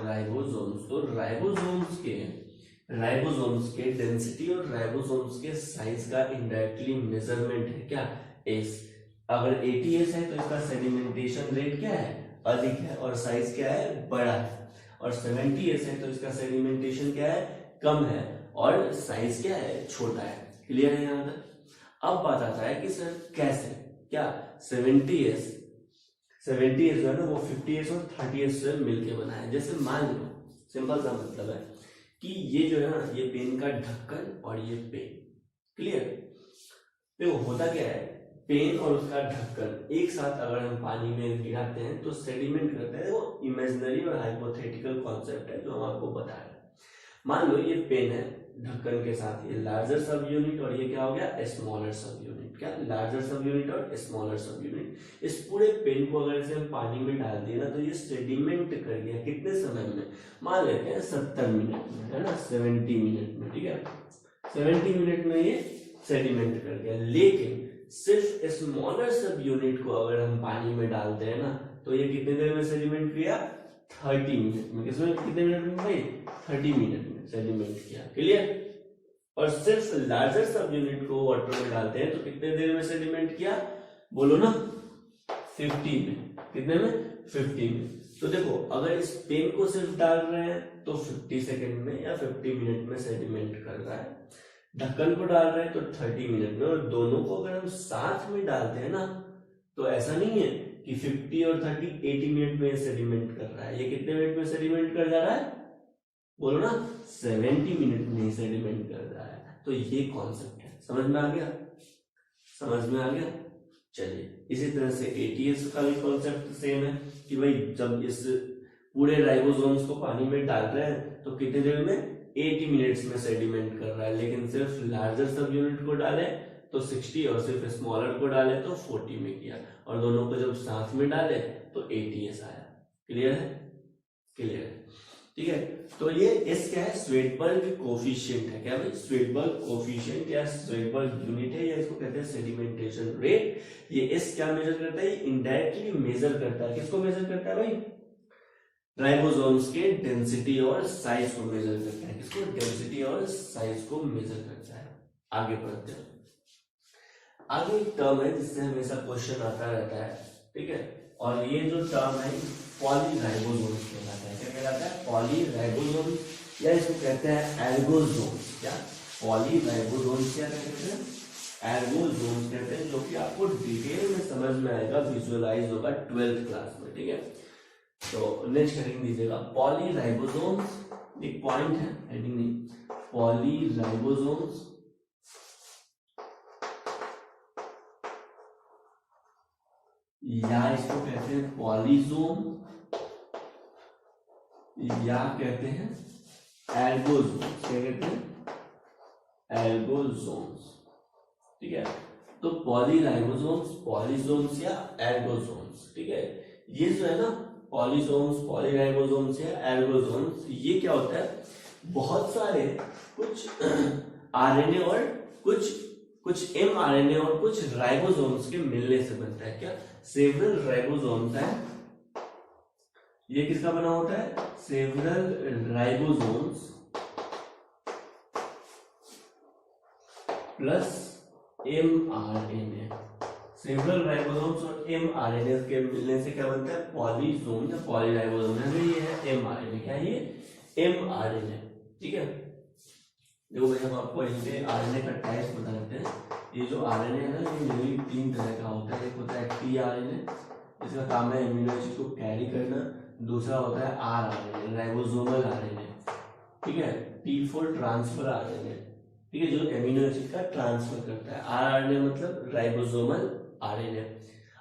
राइबोसोम्स। तो राइबोसोम्स के डेंसिटी और राइबोसोम्स के साइज का इनडायरेक्टली मेजरमेंट है। क्या? एस। अगर 80S है तो इसका सेडिमेंटेशन रेट क्या है? अधिक है और साइज क्या है? बड़ा है। और 70S है तो इसका सेडिमेंटेशन क्या है? कम है और साइज क्या है? छोटा है। क्लियर है यहाँ तक? अब बात आता है कि सर कैसे? क्या 70S जो है ना वो 50S और 30S से मिलके बना है। जैसे मान लो, सिंपल सा मतलब है कि ये जो है ना, ये पेन का ढक्कन और ये पेन। क्लियर? देखो होता क्या है, पेन और उसका ढक्कन एक साथ अगर हम पानी में गिराते हैं तो सेडिमेंट करते हैं। वो इमेजिनरी और हाइपोथेटिकल कॉन्सेप्ट है जो हम आपको बताया। मान लो ये पेन है ढक्कन के साथ, ये लार्जर सब यूनिट और ये क्या हो गया, स्मॉलर सब यूनिट। क्या? लार्जर सब यूनिट और स्मॉलर सब यूनिट। इस पूरे पेन को अगर इसे हम पानी में डाल दिए ना तो ये सेडिमेंट कर गया। कितने समय में? मान लेते हैं 70 मिनट में, है ना, 70 मिनट में। ठीक है, 70 मिनट में ये सेडिमेंट कर गया। लेकिन सिर्फ स्मॉलर सब यूनिट को अगर हम पानी में डालते हैं ना तो ये कितने देर में सेडिमेंट किया? 30 मिनट में। किसमें? कितने मिनट में भाई? 30 मिनट में सेडिमेंट किया। क्लियर? और सिर्फ लार्जर सब यूनिट को वाटर में डालते हैं तो कितने देर में सेडिमेंट किया? बोलो ना, 50 में। कितने में? 50 में। तो देखो अगर इस पेन को सिर्फ डाल रहे हैं तो 50 सेकेंड में या 50 मिनट में सेडिमेंट कर रहा है। ढक्कन को डाल रहे हैं तो 30 मिनट में। और दोनों को अगर हम साथ में डालते हैं ना तो ऐसा नहीं है कि 50 और 30 80 मिनट में सेडिमेंट कर रहा है। ये कितने मिनट में सेडिमेंट कर जा रहा है? बोलो ना, 70 मिनट में सेडिमेंट कर रहा है। तो ये कॉन्सेप्ट है। समझ में आ गया? समझ में आ गया? चलिए, इसी तरह से एटीएस का भी कॉन्सेप्ट सेम है कि भाई जब इस पूरे राइबोसोम्स को पानी में डाल रहे हैं तो कितने देर में? 80 मिनट्स में सेडिमेंट कर रहा है। लेकिन सिर्फ लार्जर सब यूनिट को डाले तो 60 और सिर्फ स्मॉलर को डाले तो 40 में किया। और दोनों को जब साथ में डाले तो एटीएस आया। क्लियर है? क्लियर है? ठीक है, तो ये एस क्या है? स्वेडबर्ग कोफिशिएंट है। क्या भाई? स्वेडबर्ग कोफिशिएंट या स्वेडबर्ग यूनिट है, या इसको कहते हैं सेडिमेंटेशन रेट। ये एस क्या मेजर करता है? इनडायरेक्टली मेजर करता है। किसको मेजर करता है भाई? राइबोसोम्स के डेंसिटी और साइज को मेजर करता है। किसको? डेंसिटी और साइज को मेजर करता है। आगे बढ़ते हैं। आगे एक टर्म है जिससे हमेशा क्वेश्चन आता रहता है। ठीक है, और ये जो टर्म है पॉलीराइबोसोम्स कहलाता है। क्या कहलाता है? पॉलीराइबोसोम्स, या इसको कहते हैं एर्गोसोम्स। क्या? पॉलीराइबोसोम्स क्या कहते हैं? एर्गोसोम्स कहते हैं, जो कि आपको डिटेल में समझ में आएगा, विजुअलाइज होगा 12th क्लास में। ठीक है, तो नेक्स्ट हेडिंग दीजिएगा पॉलीराइबोसोम्स। एक पॉइंट है, हेडिंग नहीं। पॉलीराइबोसोम्स या इसको कहते हैं पॉलीसोम या कहते हैं एर्गोसोम्स। क्या कहते हैं? एर्गोसोम्स। ठीक है, तो पॉलीराइबोसोम्स, पॉलीसोम्स या एर्गोसोम्स। ठीक है, ये जो है ना पॉलीसोम्स, पॉलीराइबोसोम्स या एर्गोसोम्स, ये क्या होता है? बहुत सारे कुछ आरएनए और कुछ एमआरएनए और कुछ राइबोसोम्स के मिलने से बनता है। क्या? सेवरल राइबोसोम्स है। ये किसका बना होता है? Several ribosomes plus mRNA. Several ribosomes और एमआरएनए के मिलने से क्या बनता है? पॉलीसोम या पॉलीराइबोसोम। ये है एमआरएनए। क्या है ये? एमआरएनए। ठीक है, देखो भाई हम आपको आरएनए का टाइप बता देते हैं। ये जो आरएनए है ना, ये मेनली 3 तरह का होता है। एक होता है टीआरएनए, इसका काम है एमिनो एसिड को कैरी करना। दूसरा होता है आरआरएनए, राइबोसोमल आरएनए। ठीक है, T4 ट्रांसफर आरएनए। ठीक है, जो एमिनो एसिड का ट्रांसफर करता है। आरआरएनए मतलब राइबोसोमल आरएनए।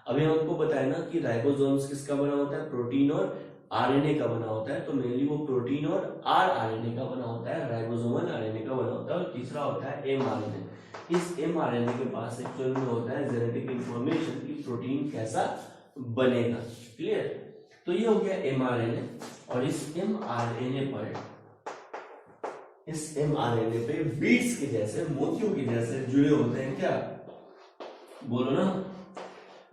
अभी हमको बताया ना कि राइबोसोम्स किसका बना होता है? प्रोटीन और आरएनए का बना होता है। तो मेनली वो प्रोटीन और आरआरएनए का बना होता है, राइबोसोमल आरएनए का बना होता है। और तीसरा होता है एमआरएनए। इस एमआरएनए के पास एक्चुअल में होता है जेनेटिक इंफॉर्मेशन कि प्रोटीन कैसा बनेगा। क्लियर? तो ये हो गया एमआरएनए। और इस एमआरएनए पे बीड्स के जैसे, मोतियों के जैसे जुड़े होते हैं। क्या? बोलो ना,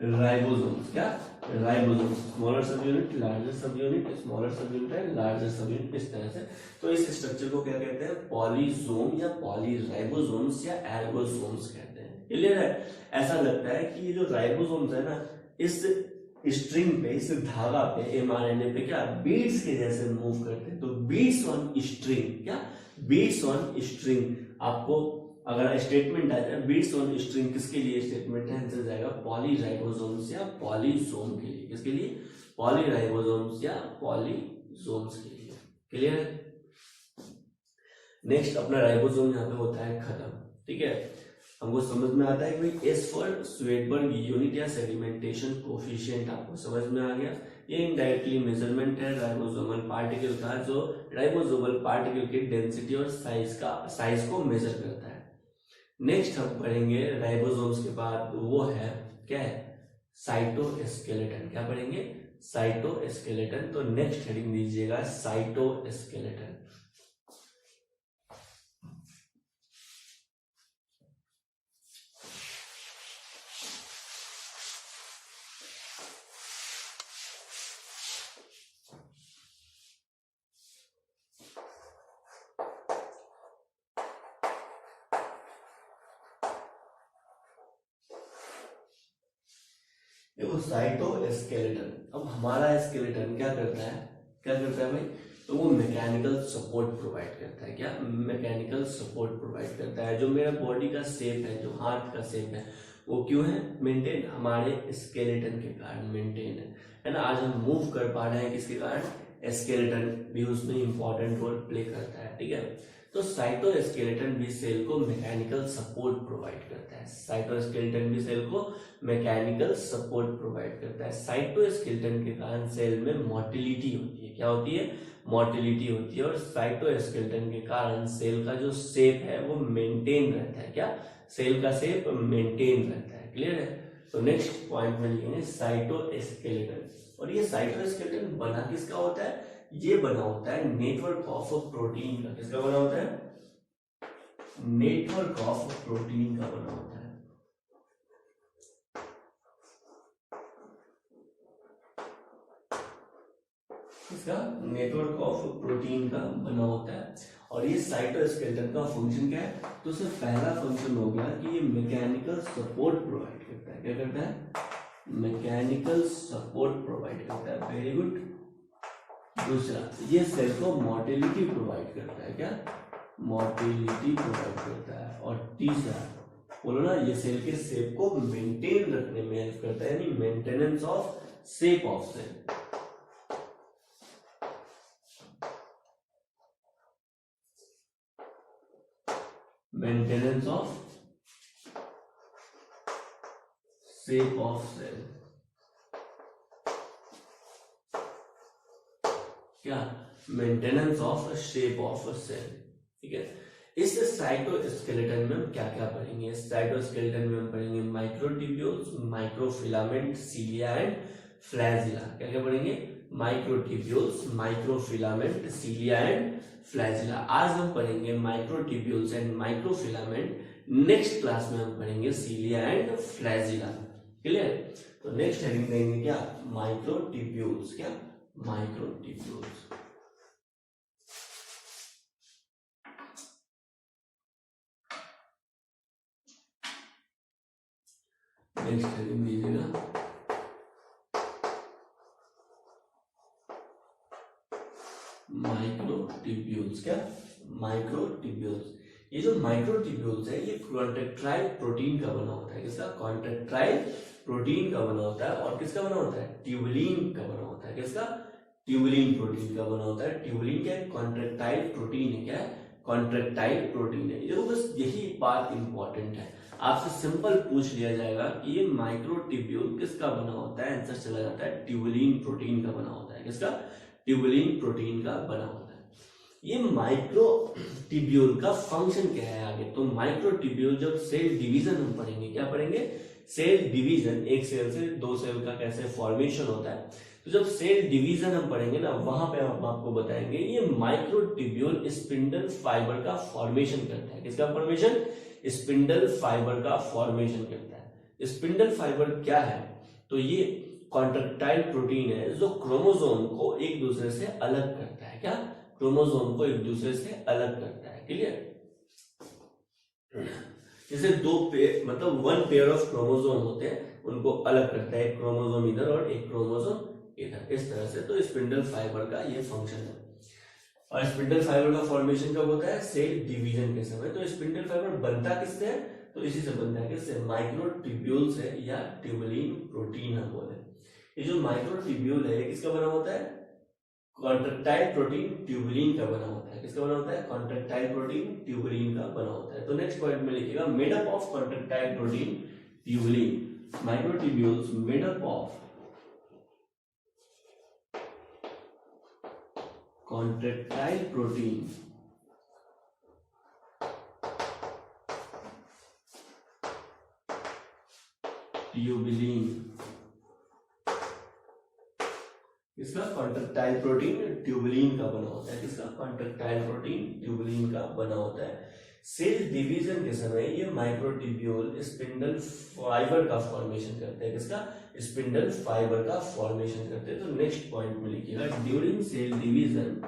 राइबोसोम्स। क्या? राइबोसोम्स। स्मॉलर सब unit, larger subunit, smaller सब यूनिट है, लार्जर सब यूनिट, इस तरह से। तो इस स्ट्रक्चर को क्या कहते हैं? पॉलीसोम या पॉलीराइबोसोम्स या एर्गोसोम्स कहते हैं। क्लियर है? ऐसा लगता है कि ये जो राइबोसोम्स है ना, इस स्ट्रिंग पे, इस धागा पे, एमआरएनए पे क्या बीड्स के जैसे मूव करते हैं। तो बीड्स ऑन स्ट्रिंग। क्या? Beads on string. आपको अगर स्टेटमेंट आ जाए बीड्स ऑन स्ट्रिंग, किसके लिए स्टेटमेंट है? आंसर जाएगा पॉलीराइबोसोम्स या पॉलीसोम के लिए। किसके लिए? पॉलीराइबोसोम्स या पॉलीसोम्स के लिए। क्लियर है? नेक्स्ट अपना राइबोसोम यहाँ पे होता है खत्म, ठीक है। हमको समझ में आता है कि भाई एस फॉर स्वेडबर्ग यूनिट या सेडिमेंटेशन कोफिशिएंट आपको समझ में आ गया। ये इनडायरेक्टली मेजरमेंट है राइबोसोमल पार्टिकल का, जो राइबोसोमल पार्टिकल की डेंसिटी और साइज को मेजर करता है। नेक्स्ट हम पढ़ेंगे राइबोसोम्स के बाद, वो है क्या है, साइटोस्केलेटन। क्या पढ़ेंगे, साइटोस्केलेटन। तो नेक्स्ट हेडिंग दीजिएगा साइटोस्केलेटन। देखो साइटोस्केलेटन, अब हमारा स्केलेटन क्या करता है, भाई, तो वो मैकेनिकल सपोर्ट प्रोवाइड करता है। क्या, मैकेनिकल सपोर्ट प्रोवाइड करता है। जो मेरा बॉडी का शेप है, जो हाथ का शेप है, वो क्यों है मेंटेन, हमारे स्केलेटन के कारण मेंटेन है ना। आज हम मूव कर पा रहे हैं किसके कारण, स्केलेटन भी उसमें इंपॉर्टेंट रोल प्ले करता है, ठीक है। तो साइटोस्केलेटन भी सेल को मैकेनिकल सपोर्ट प्रोवाइड करता है। साइटोस्केलेटन भी सेल को मैकेनिकल सपोर्ट प्रोवाइड करता है। साइटोस्केलेटन के कारण सेल में मोटिलिटी होती है। क्या होती है, मोटिलिटी होती है। और साइटोस्केलेटन के कारण सेल का जो शेप है वो मेंटेन रहता है। क्या, सेल का शेप मेंटेन रहता है। क्लियर है। तो नेक्स्ट पॉइंट में लिखेंगे साइटोस्केलेटन। और ये साइटोस्केलेटन बना किसका होता है, ये बना होता है नेटवर्क ऑफ प्रोटीन का। किसका बना होता है, नेटवर्क ऑफ प्रोटीन का बना होता है। इसका नेटवर्क ऑफ प्रोटीन का बना होता है। और ये साइटोस्केलेटन का फंक्शन क्या है, तो उसका पहला फंक्शन हो गया कि ये मैकेनिकल सपोर्ट प्रोवाइड करता है। क्या करता है, मैकेनिकल सपोर्ट प्रोवाइड करता है। Very good. दूसरा, ये सेल को मोटिलिटी प्रोवाइड करता है। क्या, मोटिलिटी प्रोवाइड करता है। और तीसरा, बोलो ना, ये सेल के शेप को मेंटेन रखने में हेल्प करता है, यानी maintenance of shape of cell. Maintenance of shape of cell. क्या, maintenance of shape of cell, ठीक है। इस साइटोस्केलेटन में हम क्या क्या पढ़ेंगे, साइटोस्केलेटन में हम पढ़ेंगे microtubules, microfilament, cilia and flagella. क्या क्या पढ़ेंगे, microtubules, microfilament, cilia and flagella. आज हम पढ़ेंगे microtubules and microfilament. Next class में हम पढ़ेंगे सीलिया एंड फ्लैजिला। क्लियर। तो नेक्स्ट हेडिंग देंगे क्या, माइक्रोट्यूब्यूल्स। क्या, माइक्रोट्यूब्यूल्स। नेक्स्ट हेडिंग दीजिएगा माइक्रोट्यूब्यूल्स। क्या, माइक्रोट्यूब्यूल्स। ये जो माइक्रोट्यूब्यूल्स है, ये कॉन्ट्रैक्टाइल प्रोटीन का बना होता है। किसका, कॉन्ट्रैक्टाइल प्रोटीन का बना होता है। और किसका बना होता है, ट्यूबुलिन का बना होता है। किसका, ट्यूबुलिन प्रोटीन का बना होता है। ट्यूबुलिन क्या है, कॉन्ट्रैक्टाइल प्रोटीन है। क्या है, कॉन्ट्रैक्टाइल प्रोटीन है। देखो बस यही बात इंपॉर्टेंट है, आपसे सिंपल पूछ लिया जाएगा कि ये माइक्रोट्यूब्यूल किसका बना होता है, आंसर चला जाता है ट्यूबुलिन प्रोटीन का बना होता है। किसका, ट्यूबुलिन प्रोटीन का बना होता है। ये माइक्रोट्यूब्यूल का फंक्शन क्या है आगे, तो माइक्रोट्यूब्यूल जब सेल डिवीजन हम पढ़ेंगे, क्या पढ़ेंगे, सेल डिवीजन, एक सेल से दो सेल का कैसे फॉर्मेशन होता है। तो जब सेल डिवीजन हम पढ़ेंगे ना, वहां पे हम आपको बताएंगे ये माइक्रोट्यूब्यूल स्पिंडल फाइबर का फॉर्मेशन करता है। किसका फॉर्मेशन, स्पिंडल फाइबर का फॉर्मेशन करता है। स्पिंडल फाइबर क्या है, तो ये कॉन्ट्रैक्टाइल प्रोटीन है जो क्रोमोसोम को एक दूसरे से अलग करता है। क्या, क्रोमोसोम को एक दूसरे से अलग करता है। क्लियर। जैसे दो मतलब वन पेयर ऑफ क्रोमोसोम होते हैं, उनको अलग करता है, एक क्रोमोसोम इधर और एक क्रोमोसोम इधर, इस तरह से। तो स्पिंडल फाइबर का ये फंक्शन है। और स्पिंडल फाइबर का फॉर्मेशन कब होता है, सेल डिवीजन के समय। तो स्पिंडल फाइबर बनता किससे है, तो इसी से बनता है। किससे, माइक्रोट्यूब्यूल से या ट्यूबुलिन प्रोटीन हम बोले। ये जो माइक्रोट्यूब्यूल है, किसका बना होता है, कॉन्ट्रेक्टाइल प्रोटीन ट्यूबुलिन का बना होता है। किसका बना होता है? कॉन्ट्रेक्टाइल प्रोटीन ट्यूबुलिन का बना होता है। तो नेक्स्ट पॉइंट में लिखिएगा made up of contractile protein tubulin, microtubules made up of contractile protein tubulin. किसका? कॉन्ट्रेक्टाइल प्रोटीन ट्यूबुलिन का बना होता है। किसका? कॉन्ट्रेक्टाइल प्रोटीन ट्यूबुलिन का बना होता है। सेल डिवीजन के समय ये माइक्रोट्यूब्यूल स्पिंडल फाइबर का फॉर्मेशन करते हैं। किसका? स्पिंडल फाइबर का फॉर्मेशन करते हैं। तो नेक्स्ट पॉइंट में लिखिएगा ड्यूरिंग सेल डिवीजन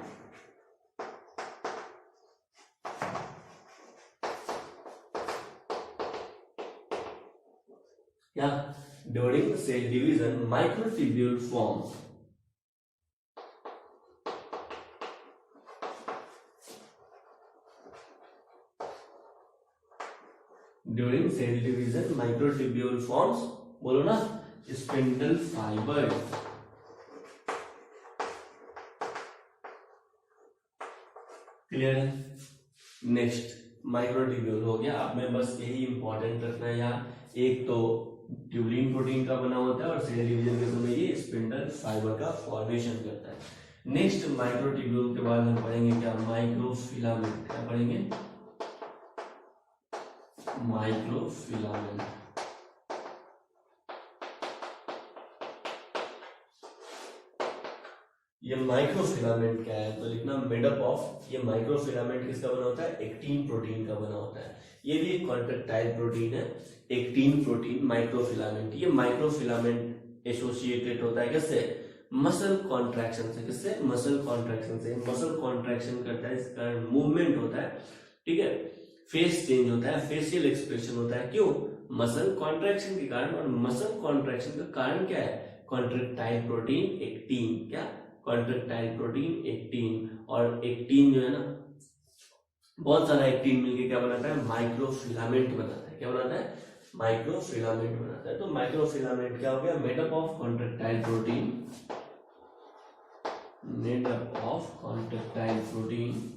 या during cell division microtubule form. During cell division microtubule forms, बोलो ना, स्पिंडल फाइबर। क्लियर है? नेक्स्ट माइक्रोट्यूब्यूल हो गया। अब में बस यही इंपॉर्टेंट रखना है यहाँ, एक तो ट्यूबुलिन प्रोटीन का बना होता है और सेल डिवीजन के समय ये स्पिंडल फाइबर का फॉर्मेशन करता है। नेक्स्ट माइक्रोट्यूब्यूल के बाद हम पढ़ेंगे क्या? माइक्रोफिलामेंट। क्या पढ़ेंगे? माइक्रोफिलामेंट। ये माइक्रोफिलामेंट क्या है? तो लिखना मेडअप ऑफ, ये माइक्रोफिलामेंट किसका बना होता है? एक्टिन प्रोटीन का बना होता है। ये भी एक कॉन्ट्रेक्टाइल प्रोटीन है, एक्टिन प्रोटीन माइक्रोफिलामेंट। ये माइक्रोफिलामेंट एसोसिएटेड होता है किससे? मसल कॉन्ट्रैक्शन से। किससे? मसल कॉन्ट्रैक्शन से। मसल कॉन्ट्रैक्शन करता है, इस कारण मूवमेंट होता है, ठीक है, फेस चेंज होता है, फेशियल एक्सप्रेशन होता है। क्यों? मसल कॉन्ट्रैक्शन के कारण। और मसल कॉन्ट्रैक्शन का कारण क्या है? Contractile protein actin. क्या? Contractile protein actin. और एक्टिन जो है ना, बहुत सारा एक्टिन मिलके क्या बनाता है? माइक्रोफिलामेंट बनाता है। क्या बनाता है? माइक्रोफिलामेंट बनाता है। तो माइक्रोफिलामेंट क्या हो गया? Made up of contractile protein, made up of contractile protein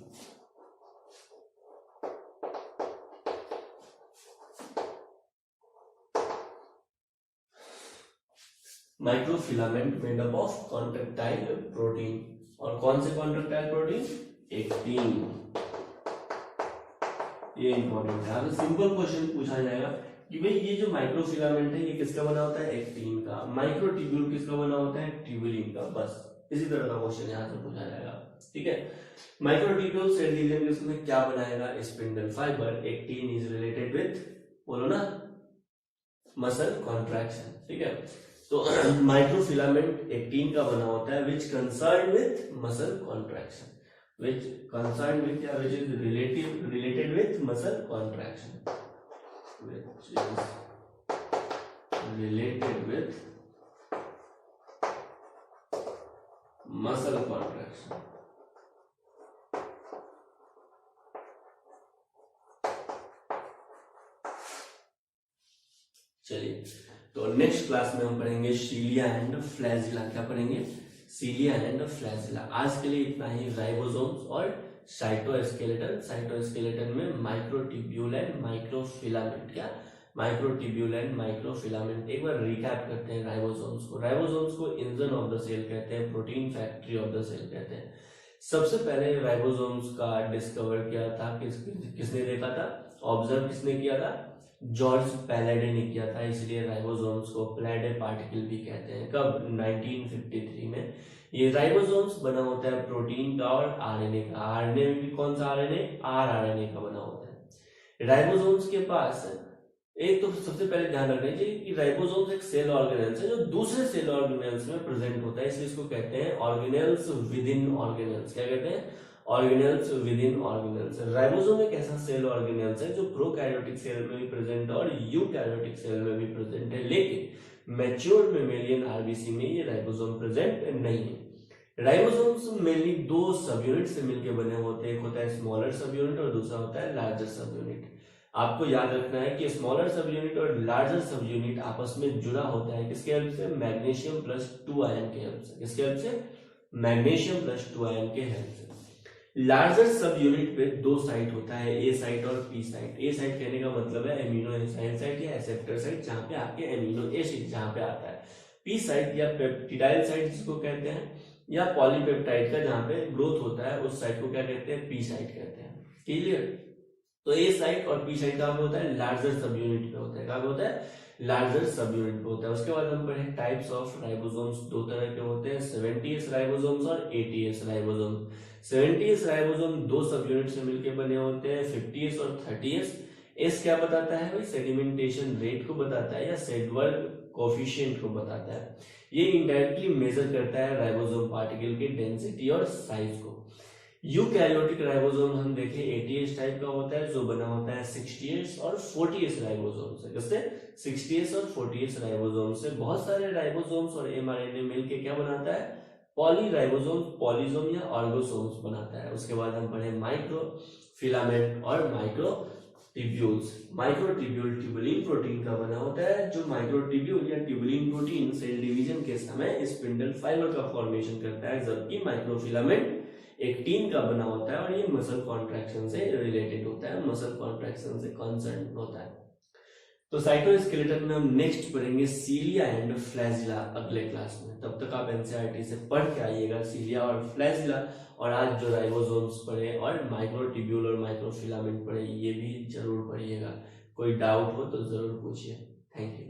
microfilament made up of contractile protein. और कौन से कॉन्ट्रेक्टाइल प्रोटीन? एक्टिन। ये इंपॉर्टेंट है। अगर सिंपल क्वेश्चन पूछा जाएगा कि भाई ये जो माइक्रोफिलामेंट है ये किसका बना होता है? एक्टिन का। माइक्रोट्यूब्यूल किसका बना होता है? ट्यूबुलिन का। बस इसी तरह का क्वेश्चन यहाँ से पूछा जाएगा, ठीक है। माइक्रोट्यूब्यूल सेल डिवीजन के उसमें क्या बनाएगा? Spindle fibre. Actin is related with, बोलो ना, मसल कॉन्ट्रैक्शन, ठीक है। तो माइक्रोफिलामेंट एक्टिन का बना होता है which concern with muscle contraction, which concerned with या which is related with muscle contraction, which is related with muscle contraction। चलिए, तो नेक्स्ट क्लास में हम पढ़ेंगे सीलिया एंड फ्लैजिला। क्या पढ़ेंगे? Cilia and flagella. आज के लिए इतना ही। राइबोसोम्स और साइटोस्केलेटन। साइटोस्केलेटन में माइक्रोट्यूब्यूल एंड माइक्रोफिलामेंट। क्या? Microtubule and microfilament. एक बार रिकैप करते हैं राइबोसोम्स को। राइबोसोम्स को इंजन ऑफ द सेल कहते हैं, protein factory of the cell कहते हैं। सबसे पहले राइबोसोम्स का डिस्कवर किया था किसने देखा था? ऑब्जर्व किसने किया था? जॉर्ज पैलेडे ने किया था। इसलिए राइबोसोम्स को पैलेडे पार्टिकल भी कहते हैं। कब? 1953 में। ये राइबोसोम्स बना होता है प्रोटीन का और आरएनए का। आरएनए में भी कौन सा आरएनए? आरआरएनए का बना होता है। राइबोसोम्स के पास एक तो सबसे पहले ध्यान रखना चाहिए कि राइबोसोम्स एक सेल ऑर्गेनेल्स है जो दूसरे सेल ऑर्गेनेल्स में प्रेजेंट होता है, इसलिए इसको कहते हैं ऑर्गेनेल्स विद इन ऑर्गेनेल्स। क्या कहते हैं? Organelles with in organelles. Ribosome एक ऐसा सेल ऑर्गेनेल्स है जो प्रोकैरियोटिक सेल में भी प्रेजेंट है और यूकैरियोटिक सेल में भी प्रेजेंट है, लेकिन मैच्योर मेमेलियन आरबीसी में ये राइबोसोम प्रेजेंट नहीं है। राइबोसोम्स मेनली दो सब यूनिट से मिलकर बने होते हैं। एक होता है स्मॉलर सब यूनिट और दूसरा होता है लार्जर सब यूनिट। आपको याद रखना है कि स्मॉलर सब यूनिट और लार्जर सब यूनिट आपस में जुड़ा होता है किसके हेल्प से? मैग्नीशियम +2 आयन के हेल्प से। किसके हेल्प से? मैग्नीशियम प्लस 2 आयन के हेल्प से। लार्जर सब यूनिट पे दो साइट होता है, ए साइट और पी साइट। ए साइट कहने का मतलब है एमिनो एंजाइम साइट या एसेप्टर साइट, जहां पे आपके एमिनो एसिड जहां पे आता है। पी साइट या पेप्टिडाइल साइट जिसको कहते हैं, या पॉलीपेप्टाइड का जहां पे ग्रोथ होता है उस साइट को क्या कहते हैं, पी साइट कहते हैं। क्लियर? तो ए साइट और पी साइट कहाँ पे होता है, लार्जर सब यूनिट पे होता है। कहाँ पे होता है, लार्जर सब यूनिट पे होता है। उसके बाद हम पढ़े टाइप्स ऑफ राइबोसोम्स, दो तरह के होते हैं, 70s राइबोसोम्स और 80s राइबोसोम्स। 70s राइबोसोम दो सब यूनिट से मिलकर बने होते हैं, 50s और 30s। एस क्या बताता है भाई, सेडिमेंटेशन रेट को बताता है या सेडवर्ग कोफिशिएंट को बताता है। ये इनडायरेक्टली मेजर करता है राइबोसोम पार्टिकल की डेंसिटी और साइज को। यूकैरियोटिक राइबोसोम हम देखें 80s टाइप का होता है, जो बना होता है 60s और 40s राइबोसोम से। किससे? 60s और 40s राइबोसोम से। बहुत सारे राइबोसोम्स और एमआरएनए मिलके क्या बनाता है, पॉली राइबोसोम, पॉलीसोम या ऑर्गोसोम्स बनाता है। उसके बाद हम पढ़े माइक्रो फिलामेंट और micro tubules. Microtubule tubulin protein का बना होता है, जो माइक्रोट्यूब्यूल या ट्यूबुलिन प्रोटीन सेल डिवीजन के समय स्पिंडल फाइबर का फॉर्मेशन करता है, जबकि माइक्रोफिलामेंट एक्टिन का बना होता है और ये मसल कॉन्ट्रैक्शन से रिलेटेड होता है, मसल कॉन्ट्रैक्शन से कंसर्न होता है। तो साइटोस्केलेटन में हम नेक्स्ट पढ़ेंगे सीलिया एंड फ्लैजिला अगले क्लास में। तब तक आप एनसीईआरटी से पढ़ के आइएगा सीलिया और फ्लैजिला, और आज जो राइबोसोम्स पढ़े और माइक्रोट्यूब्यूल और माइक्रोफिलामेंट पढ़े ये भी जरूर पढ़िएगा। कोई डाउट हो तो जरूर पूछिए। Thank you.